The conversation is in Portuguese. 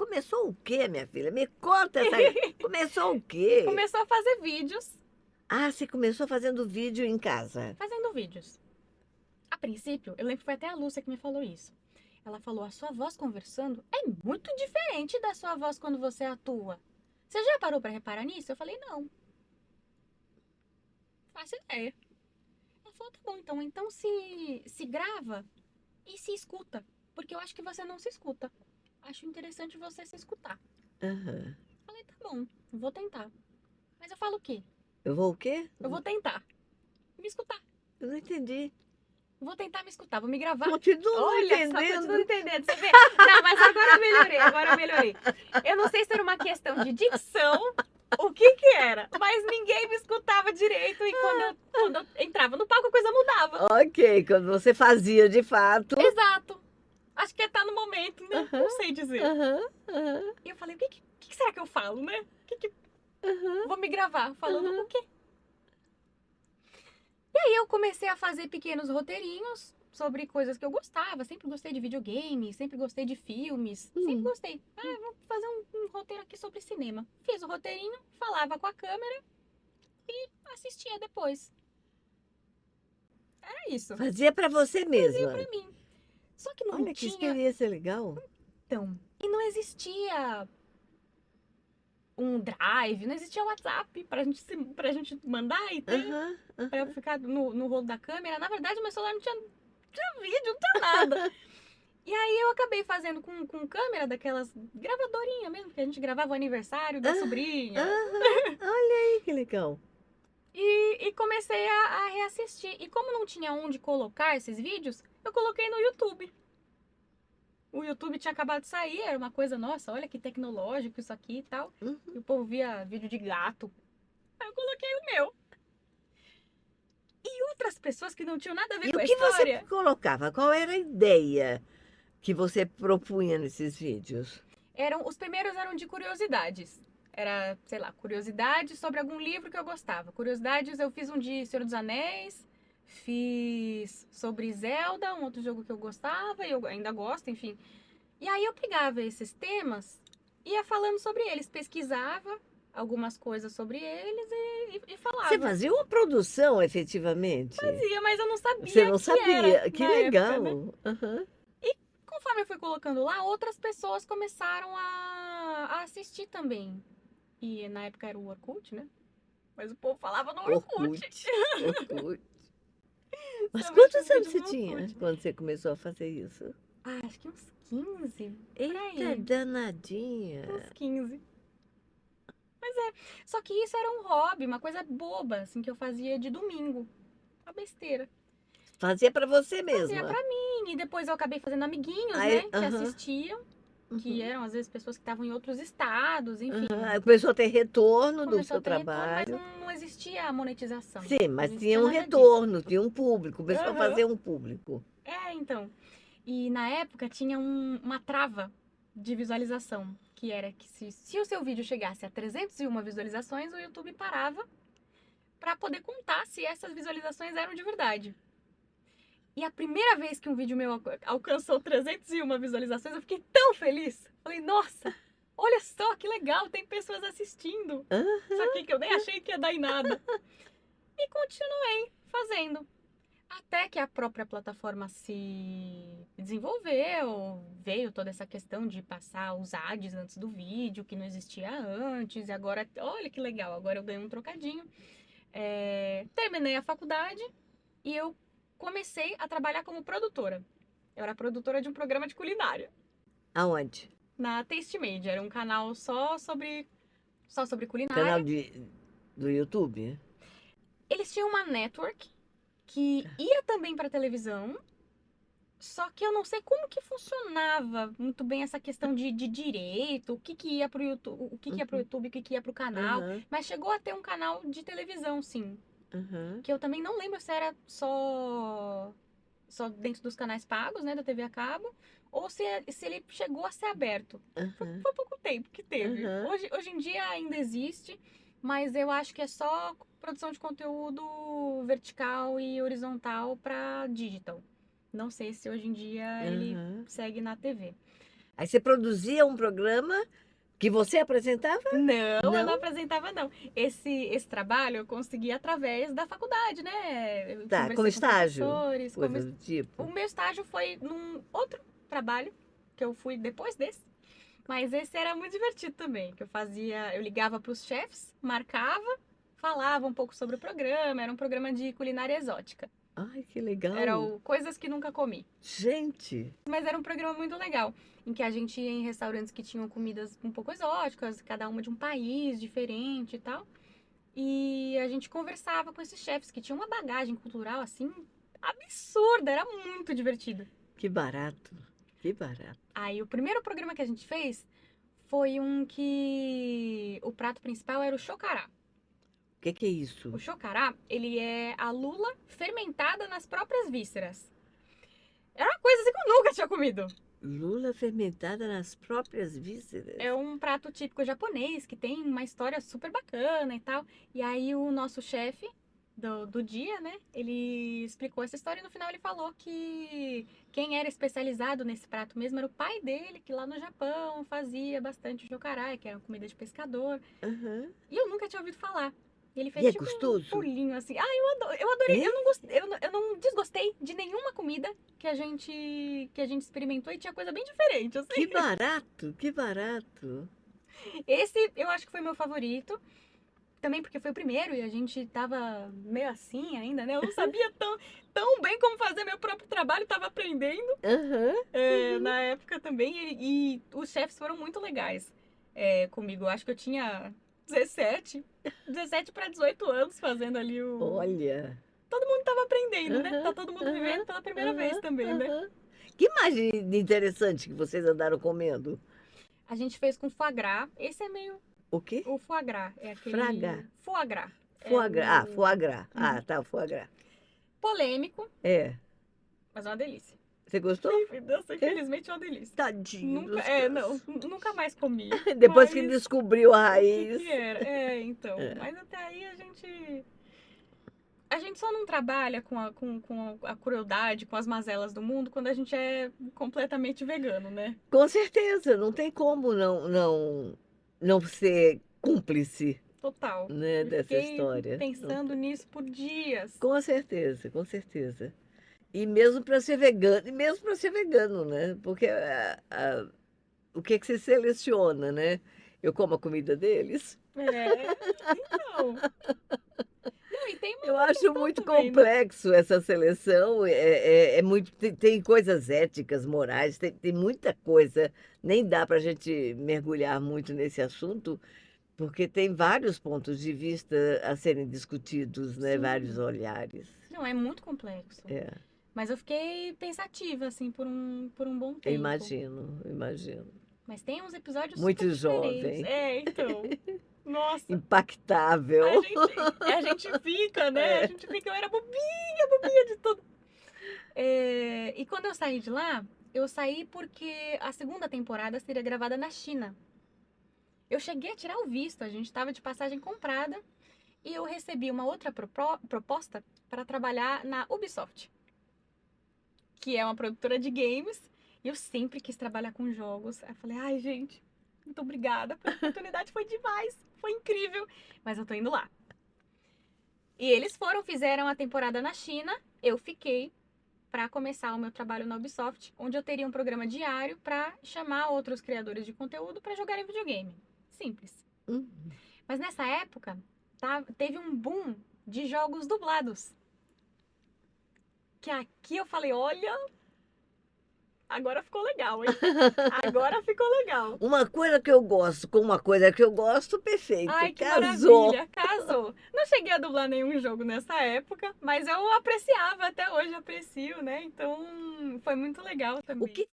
começou o quê, minha filha? Me conta essa... Começou o quê? Começou a fazer vídeos. Ah, você começou fazendo vídeo em casa. Fazendo vídeos. A princípio, eu lembro que foi até a Lúcia que me falou isso. Ela falou, a sua voz conversando é muito diferente da sua voz quando você atua. Você já parou pra reparar nisso? Eu falei, não. Faço ideia. Ela falou, tá bom, então se grava e se escuta. Porque eu acho que você não se escuta. Acho interessante você se escutar. Aham. Falei, tá bom, vou tentar. Mas eu falo o quê? Eu vou o quê? Eu vou tentar me escutar. Eu não entendi. Vou tentar me escutar, vou me gravar. Continuo não Olha só, entendendo. continuo entendendo, você vê? Não, mas agora eu melhorei. Eu não sei se era uma questão de dicção, o que era, mas ninguém me escutava direito e quando eu entrava no palco a coisa mudava. Ok, quando você fazia de fato. Exato. Acho que tá no momento, né? Aham. Não sei dizer. Aham, aham, E eu falei, o que será que eu falo, né? aham. Vou me gravar falando o quê? E aí eu comecei a fazer pequenos roteirinhos sobre coisas que eu gostava. Sempre gostei de videogame, sempre gostei de filmes. Sempre gostei. Ah, vou fazer um roteiro aqui sobre cinema. Fiz o roteirinho, falava com a câmera e assistia depois. Era isso. Fazia pra você mesma. Pra mim. Só que não Olha que tinha... experiência legal. Então, e não existia um drive, não existia WhatsApp pra gente mandar e ter, Aham, pra eu ficar no rolo da câmera. Na verdade, meu celular não tinha vídeo, não tinha nada. E aí eu acabei fazendo com câmera daquelas gravadorinha mesmo, que a gente gravava o aniversário da sobrinha. aham. Olha aí que legal. E comecei a reassistir. E como não tinha onde colocar esses vídeos, eu coloquei no YouTube. O YouTube tinha acabado de sair, era uma coisa, nossa, olha que tecnológico isso aqui e tal. Uhum. E o povo via vídeo de gato. Aí eu coloquei o meu. E outras pessoas que não tinham nada a ver E com o a que você história. colocava? Qual era a ideia que você propunha nesses vídeos? Os primeiros eram de curiosidades. Era, sei lá, curiosidades sobre algum livro que eu gostava. Curiosidades, eu fiz um de Senhor dos Anéis, fiz sobre Zelda, um outro jogo que eu gostava, e eu ainda gosto, enfim. E aí eu pegava esses temas, ia falando sobre eles, pesquisava algumas coisas sobre eles e falava. Você fazia uma produção, efetivamente? Fazia, mas eu não sabia Você não que sabia? era Que na época, né? legal. Aham. Conforme eu fui colocando lá, outras pessoas começaram a assistir também. E na época era o Orkut, né? Mas o povo falava no Orkut. Orkut. Mas Também quantos fiz anos vídeos você no tinha Orkut. quando você começou a fazer isso? Ah, acho que uns 15. Por Eita, aí. danadinha. Uns 15. Mas é. Só que isso era um hobby, uma coisa boba, assim, que eu fazia de domingo. Uma besteira. Fazia pra você Fazia mesma. pra mim. E depois eu acabei fazendo amiguinhos, Aí, né? Que aham, assistiam. Que uhum, eram, às vezes, pessoas que estavam em outros estados, enfim. aham. Aí começou a ter retorno do Começou seu a ter retorno, mas trabalho. não existia a monetização. Sim, Não mas existia tinha um nada disso. retorno, tinha um público. Começou a Aham. fazer um público. É, então. E na época tinha uma trava de visualização, que era que se o seu vídeo chegasse a 301 visualizações, o YouTube parava para poder contar se essas visualizações eram de verdade. E a primeira vez que um vídeo meu alcançou 301 visualizações, eu fiquei tão feliz. Falei, nossa, olha só que legal, tem pessoas assistindo. Só que eu nem achei que ia dar em nada. E continuei fazendo. Até que a própria plataforma se desenvolveu, veio toda essa questão de passar os ads antes do vídeo, que não existia antes, e agora, olha que legal, agora eu ganho um trocadinho. Terminei a faculdade e eu comecei a trabalhar como produtora. Eu era produtora de um programa de culinária, Aonde? na Taste Made, era um canal só sobre Canal culinária. do YouTube? Eles tinham uma network que ia também para televisão. Só que eu não sei como que funcionava muito bem essa questão de direito, o que que ia pro YouTube, o que que ia pro YouTube, o que que ia pro canal. Aham, Mas chegou a ter um canal de televisão, sim. aham. Que eu também não lembro se era só dentro dos canais pagos, né, da TV a cabo, ou se ele chegou a ser aberto. Aham, Foi pouco tempo que teve. aham. Hoje em dia ainda existe, mas eu acho que é só produção de conteúdo vertical e horizontal para digital. Não sei se hoje em dia ele Aham. segue na TV. Aí você produzia um programa que você apresentava? Não, eu não Não? apresentava, não. Esse trabalho eu consegui através da faculdade, né? Eu Tá, como conversei com estágio? professores. Coisa do O tipo. meu estágio foi num outro trabalho que eu fui depois desse. Mas esse era muito divertido também, que eu ligava para os chefes, marcava, falava um pouco sobre o programa, era um programa de culinária exótica. Ai, que legal. Eram coisas que nunca comi. Gente, Mas era um programa muito legal, em que a gente ia em restaurantes que tinham comidas um pouco exóticas, cada uma de um país diferente e tal. E a gente conversava com esses chefes que tinham uma bagagem cultural assim absurda, era muito divertido. que barato. Que barato. Aí o primeiro programa que a gente fez foi um que o prato principal era o chocará. O que é isso? O chocará, ele é a lula fermentada nas próprias vísceras. Era uma coisa assim que eu nunca tinha comido. Lula fermentada nas próprias vísceras. É um prato típico japonês que tem uma história super bacana e tal. E aí o nosso chefe do dia, né? Ele explicou essa história e no final ele falou que quem era especializado nesse prato mesmo era o pai dele, que lá no Japão fazia bastante chocará, que era uma comida de pescador. Aham. E eu nunca tinha ouvido falar. E ele E fez é tipo um gostoso? pulinho assim. Ah, eu adorei. É? Eu não gostei, eu não desgostei de nenhuma comida que a gente experimentou e tinha coisa bem diferente, assim. Que barato, que barato. Esse eu acho que foi meu favorito. Também porque foi o primeiro e a gente tava meio assim ainda, né? Eu não sabia tão bem como fazer meu próprio trabalho, tava aprendendo Aham. na época também. E os chefes foram muito legais comigo. Eu acho que eu tinha 17 para 18 anos fazendo ali o. Olha. Todo mundo tava aprendendo, né? Tá Aham, todo mundo vivendo aham, pela primeira vez aham, também, né? aham. Que mais de interessante que vocês andaram comendo? A gente fez com foie gras. Esse é meio. O quê? O foie gras. É aquele. Fraga. Foie gras. Foie gras. Ah, O foie gras. Ah, tá, foie gras. polêmico, É. mas é uma delícia. Você gostou? Nossa, infelizmente é uma delícia. Tadinho Nunca, dos não, cães. nunca mais comi. Depois que Mas descobriu a o raiz. que era? Então. É. Mas até aí a gente só não trabalha com a crueldade, com as mazelas do mundo quando a gente é completamente vegano, né? Com certeza, não tem como não ser cúmplice, Total. né, Eu dessa fiquei história. Não pensando tem. nisso por dias. Com certeza, com certeza. E mesmo para ser vegano, né? Porque o que você seleciona, né? Eu como a comida deles. Então. Não, e tem uma Eu outra acho questão muito também, né? complexo essa seleção. É muito, tem coisas éticas, morais, tem muita coisa. Nem dá para a gente mergulhar muito nesse assunto, porque tem vários pontos de vista a serem discutidos, né? Vários Sim. olhares. Não, é muito complexo. É, Mas eu fiquei pensativa, assim, por um bom eu tempo. imagino, eu imagino. Mas tem uns episódios Muito super diferentes. jovem, Então. Nossa. impactável. A gente fica, né? A É. gente fica, eu era bobinha de tudo. E quando eu saí de lá, eu saí porque a segunda temporada seria gravada na China. Eu cheguei a tirar o visto, a gente estava de passagem comprada e eu recebi uma outra proposta para trabalhar na Ubisoft, que é uma produtora de games, e eu sempre quis trabalhar com jogos. Aí eu falei, ai, gente, muito obrigada, a oportunidade foi demais, foi incrível, mas eu tô indo lá. E eles fizeram a temporada na China, eu fiquei para começar o meu trabalho na Ubisoft, onde eu teria um programa diário para chamar outros criadores de conteúdo para jogarem videogame. Simples. Hum. Mas nessa época, teve um boom de jogos dublados. Que aqui eu falei, olha, agora ficou legal, hein? Agora ficou legal. Uma coisa que eu gosto com uma coisa que eu gosto, perfeito. Ai, que Casou. maravilha, casou. Não cheguei a dublar nenhum jogo nessa época, mas eu apreciava, até hoje aprecio, né? Então, foi muito legal O também. que